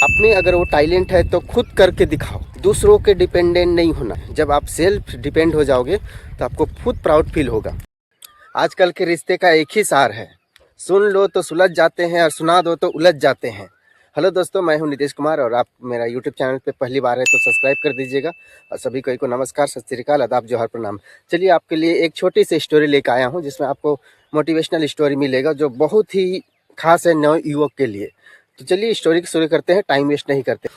आप में अगर वो टैलेंट है तो खुद करके दिखाओ, दूसरों के डिपेंडेंट नहीं होना। जब आप सेल्फ डिपेंड हो जाओगे तो आपको खुद प्राउड फील होगा। आजकल के रिश्ते का एक ही सार है, सुन लो तो सुलझ जाते हैं और सुना दो तो उलझ जाते हैं। हेलो दोस्तों, मैं हूं नीतीश कुमार और आप मेरा यूट्यूब चैनल पे पहली बार है तो सब्सक्राइब कर दीजिएगा। और सभी को नमस्कार, सत श्री अकाल, आदाब, जोहार, प्रणाम। चलिए आपके लिए एक छोटी सी स्टोरी लेकर आया हूं जिसमें आपको मोटिवेशनल स्टोरी मिलेगा जो बहुत ही खास है नव युवक के लिए। तो चलिए स्टोरी की शुरू करते हैं, टाइम वेस्ट नहीं करते।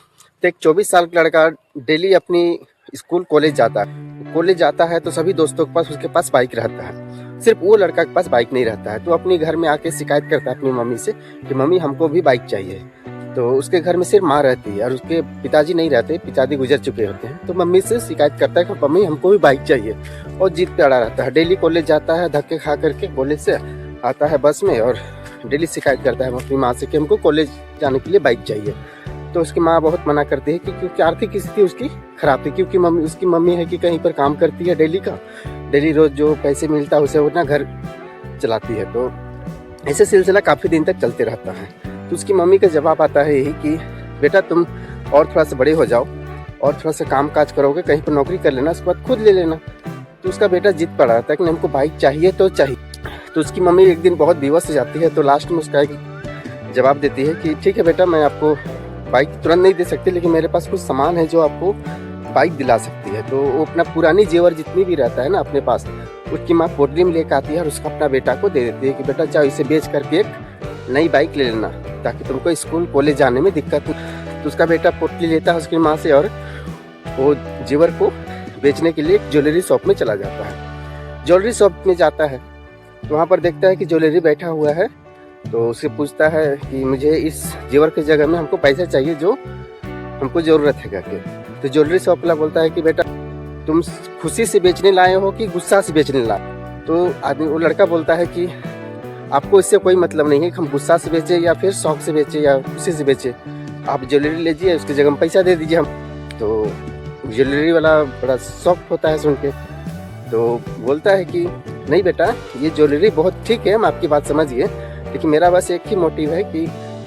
तो एक 24 साल का लड़का डेली अपनी स्कूल कॉलेज जाता है तो सभी दोस्तों के पास उसके पास बाइक रहता है, सिर्फ वो लड़का के पास बाइक नहीं रहता है। तो अपनी घर में आके शिकायत करता है अपनी मम्मी से कि मम्मी हमको भी बाइक चाहिए। तो उसके घर में सिर्फ माँ रहती है और उसके पिताजी नहीं रहते, पिताजी गुजर चुके होते हैं। तो मम्मी से शिकायत करता है कि मम्मी हमको भी बाइक चाहिए, और जिद पे अड़ा रहता है। डेली कॉलेज जाता है, धक्के खा करके कॉलेज से आता है बस में और डेली शिकायत करता है अपनी माँ से कि हमको कॉलेज जाने के लिए बाइक चाहिए। तो उसकी माँ बहुत मना करती है कि क्योंकि आर्थिक स्थिति उसकी खराब थी, क्योंकि उसकी मम्मी है कि कहीं पर काम करती है डेली रोज जो पैसे मिलता है उसे वो अपना घर चलाती है। तो ऐसे सिलसिला काफ़ी दिन तक चलते रहता है। तो उसकी मम्मी का जवाब आता है यही कि बेटा तुम और थोड़ा सा बड़े हो जाओ और थोड़ा सा काम काज करोगे, कहीं पर नौकरी कर लेना, उसके बाद खुद ले लेना। तो उसका बेटा जिद पड़ा रहता है कि हमको बाइक चाहिए तो चाहिए। तो उसकी मम्मी एक दिन बहुत विवश हो जाती है। तो लास्ट में उसका एक जवाब देती है कि ठीक है बेटा, मैं आपको बाइक तुरंत नहीं दे सकती, लेकिन मेरे पास कुछ सामान है जो आपको बाइक दिला सकती है। तो वो अपना पुरानी जेवर जितनी भी रहता है ना अपने पास, उसकी माँ पोटली में लेकर आती है और उसका अपना बेटा को दे देती है कि बेटा जाओ इसे बेच करके एक नई बाइक ले लेना ताकि तुमको स्कूल कॉलेज जाने में दिक्कत हो। तो उसका बेटा पोटली लेता है उसकी माँ से और वो जेवर को बेचने के लिए एक ज्वेलरी शॉप में चला जाता है। ज्वेलरी शॉप में जाता है तो वहाँ पर देखता है कि ज्वेलरी बैठा हुआ है। तो उससे पूछता है कि मुझे इस जेवर के जगह में हमको पैसा चाहिए जो हमको ज़रूरत है करके। तो ज्वेलरी शॉप वाला बोलता है कि बेटा तुम खुशी से बेचने लाए हो कि गुस्सा से बेचने लाए? तो आदमी वो लड़का बोलता है कि आपको इससे कोई मतलब नहीं है कि हम गुस्सा से बेचें या फिर शौक से बेचें या खुशी से बेचें, आप ज्वेलरी लीजिए, उसकी जगह में पैसा दे दीजिए हम। तो ज्वेलरी वाला बड़ा शौक होता है सुन के, तो बोलता है कि नहीं बेटा, ये ज्वेलरी बहुत ठीक है, हम आपकी बात समझिए, लेकिन मेरा बस एक ही मोटिव है कि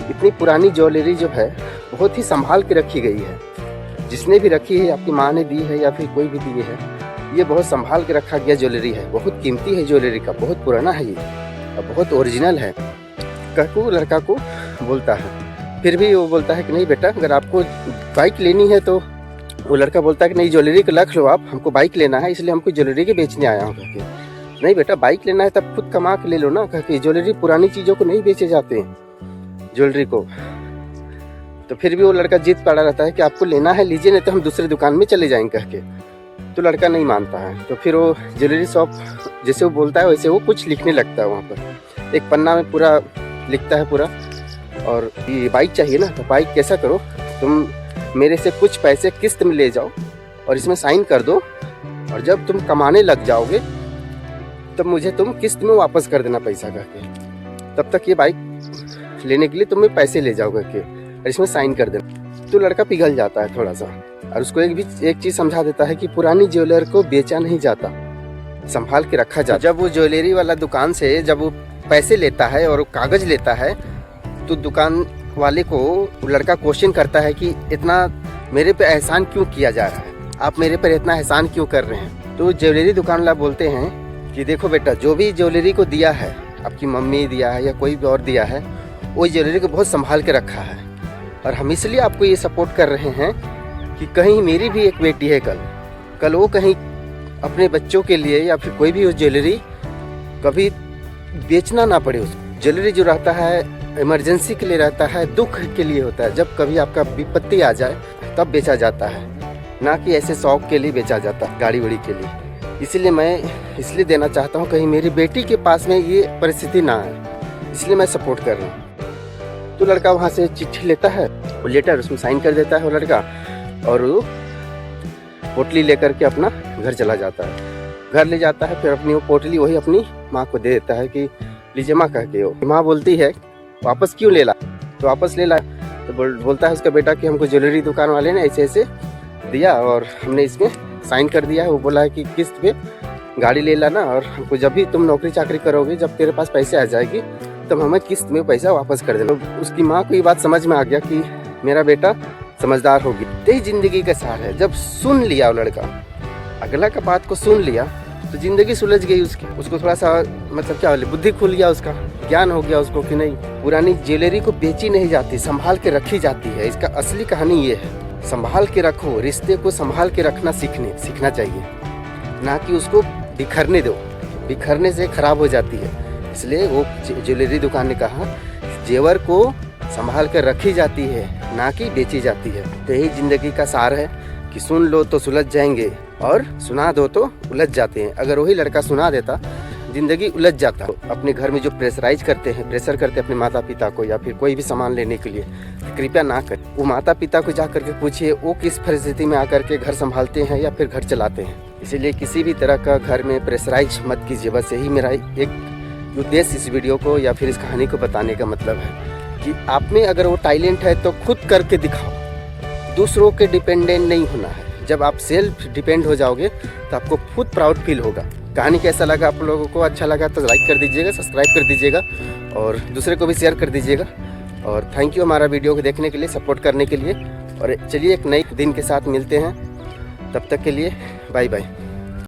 इतनी पुरानी ज्वेलरी जो है बहुत ही संभाल के रखी गई है। जिसने भी रखी है, आपकी माँ ने दी है या फिर कोई भी दी है, ये बहुत संभाल के रखा गया ज्वेलरी है, बहुत कीमती है ज्वेलरी का, बहुत पुराना है ये और बहुत ओरिजिनल है कहकर लड़का को बोलता है। फिर भी वो बोलता है कि नहीं बेटा, अगर आपको बाइक लेनी है तो वो लड़का बोलता है कि नहीं, ज्वेलरी को रख लो आप, हमको बाइक लेना है इसलिए हमको ज्वेलरी के बेचने आया हूँ कहके। नहीं बेटा, बाइक लेना है तब खुद कमा के ले लो ना कहके, ज्वेलरी पुरानी चीज़ों को नहीं बेचे जाते हैं, ज्वेलरी को। तो फिर भी वो लड़का जिद पड़ा रहता है कि आपको लेना है लीजिए, नहीं तो हम दूसरी दुकान में चले जाएंगे कहके। तो लड़का नहीं मानता है। तो फिर वो ज्वेलरी शॉप जैसे वो बोलता है वैसे वो कुछ लिखने लगता है वहाँ पर, एक पन्ना में पूरा लिखता है पूरा, और ये बाइक चाहिए ना, तो बाइक कैसा करो, तुम मेरे से कुछ पैसे किस्त में ले जाओ और इसमें साइन कर दो, और जब तुम कमाने लग जाओगे तब मुझे तुम किस्त में वापस कर देना पैसा करके, तब तक ये बाइक लेने के लिए तुम्हें पैसे ले जाओ करके और इसमें साइन कर देना। तो लड़का पिघल जाता है थोड़ा सा और उसको एक चीज़ समझा देता है कि पुरानी ज्वेलर को बेचा नहीं जाता, संभाल के रखा जाता। जब वो ज्वेलरी वाला दुकान से जब वो पैसे लेता है और कागज़ लेता है तो दुकान वाले को लड़का क्वेश्चन करता है कि इतना मेरे पे एहसान क्यों किया जा रहा है, आप मेरे पर इतना एहसान क्यों कर रहे हैं? तो ज्वेलरी दुकान वाला बोलते हैं कि देखो बेटा, जो भी ज्वेलरी को दिया है, आपकी मम्मी दिया है या कोई भी और दिया है, वो ज्वेलरी को बहुत संभाल के रखा है और हम इसलिए आपको ये सपोर्ट कर रहे हैं कि कहीं मेरी भी एक बेटी है, कल वो कहीं अपने बच्चों के लिए या फिर कोई भी उस ज्वेलरी कभी बेचना ना पड़े। उस ज्वेलरी जो रहता है इमरजेंसी के लिए रहता है, दुख के लिए होता है, जब कभी आपका विपत्ति आ जाए तब बेचा जाता है, ना कि ऐसे शौक के लिए बेचा जाता है, गाड़ी वाड़ी के लिए। इसलिए मैं इसलिए देना चाहता हूँ कहीं मेरी बेटी के पास में ये परिस्थिति ना आए, इसलिए मैं सपोर्ट कर रहा हूँ। तो लड़का वहाँ से चिट्ठी लेता है, वो लेटर उसमें साइन कर देता है वो लड़का, और वो पोटली लेकर के अपना घर चला जाता है। घर ले जाता है, फिर अपनी वो पोटली वही अपनी माँ को दे देता है कि लीजिए माँ कह के। वो माँ बोलती है वापस क्यों ले ला? तो वापस ले ला। तो बोलता है उसका बेटा कि हमको ज्वेलरी दुकान वाले ने ऐसे ऐसे दिया और हमने इसमें साइन कर दिया है, वो बोला है कि किस्त पे गाड़ी ले लाना और हमको जब भी तुम नौकरी चाकरी करोगे, जब तेरे पास पैसे आ जाएगी तब हमें किस्त में पैसा वापस कर देना। उसकी माँ को ये बात समझ में आ गया कि मेरा बेटा समझदार होगी। यही जिंदगी का सार है। जब सुन लिया वो लड़का, अगला का बात को सुन लिया, तो जिंदगी सुलझ गई उसकी। उसको थोड़ा सा मतलब क्या बोले, बुद्धि खुल गया, उसका ज्ञान हो गया उसको कि नहीं, पुरानी ज्वेलरी को बेची नहीं जाती, संभाल के रखी जाती है। इसका असली कहानी ये है, संभाल के रखो, रिश्ते को संभाल के रखना सीखना चाहिए, ना कि उसको बिखरने दो। बिखरने से खराब हो जाती है। इसलिए वो ज्वेलरी दुकान ने कहा, जेवर को संभाल कर रखी जाती है, ना कि बेची जाती है। तो यही जिंदगी का सार है कि सुन लो तो सुलझ जाएंगे और सुना दो तो उलझ जाते हैं। अगर वही लड़का सुना देता, जिंदगी उलझ जाता। अपने घर में जो प्रेशर करते हैं अपने माता पिता को या फिर कोई भी सामान लेने के लिए, तो कृपया ना करें। वो माता पिता को जा करके पूछिए वो किस परिस्थिति में आकर के घर संभालते हैं या फिर घर चलाते हैं। इसीलिए किसी भी तरह का घर में प्रेशराइज मत कीजिए। बस यही मेरा एक उद्देश्य इस वीडियो को या फिर इस कहानी को बताने का मतलब है कि आप में अगर वो टैलेंट है तो खुद करके दिखाओ, दूसरों के डिपेंडेंट नहीं होना है। जब आप सेल्फ डिपेंड हो जाओगे तो आपको खुद प्राउड फील होगा। कहानी कैसा लगा आप लोगों को? अच्छा लगा तो लाइक कर दीजिएगा, सब्सक्राइब कर दीजिएगा और दूसरे को भी शेयर कर दीजिएगा। और थैंक यू हमारा वीडियो को देखने के लिए, सपोर्ट करने के लिए। और चलिए एक नए दिन के साथ मिलते हैं, तब तक के लिए बाय बाय।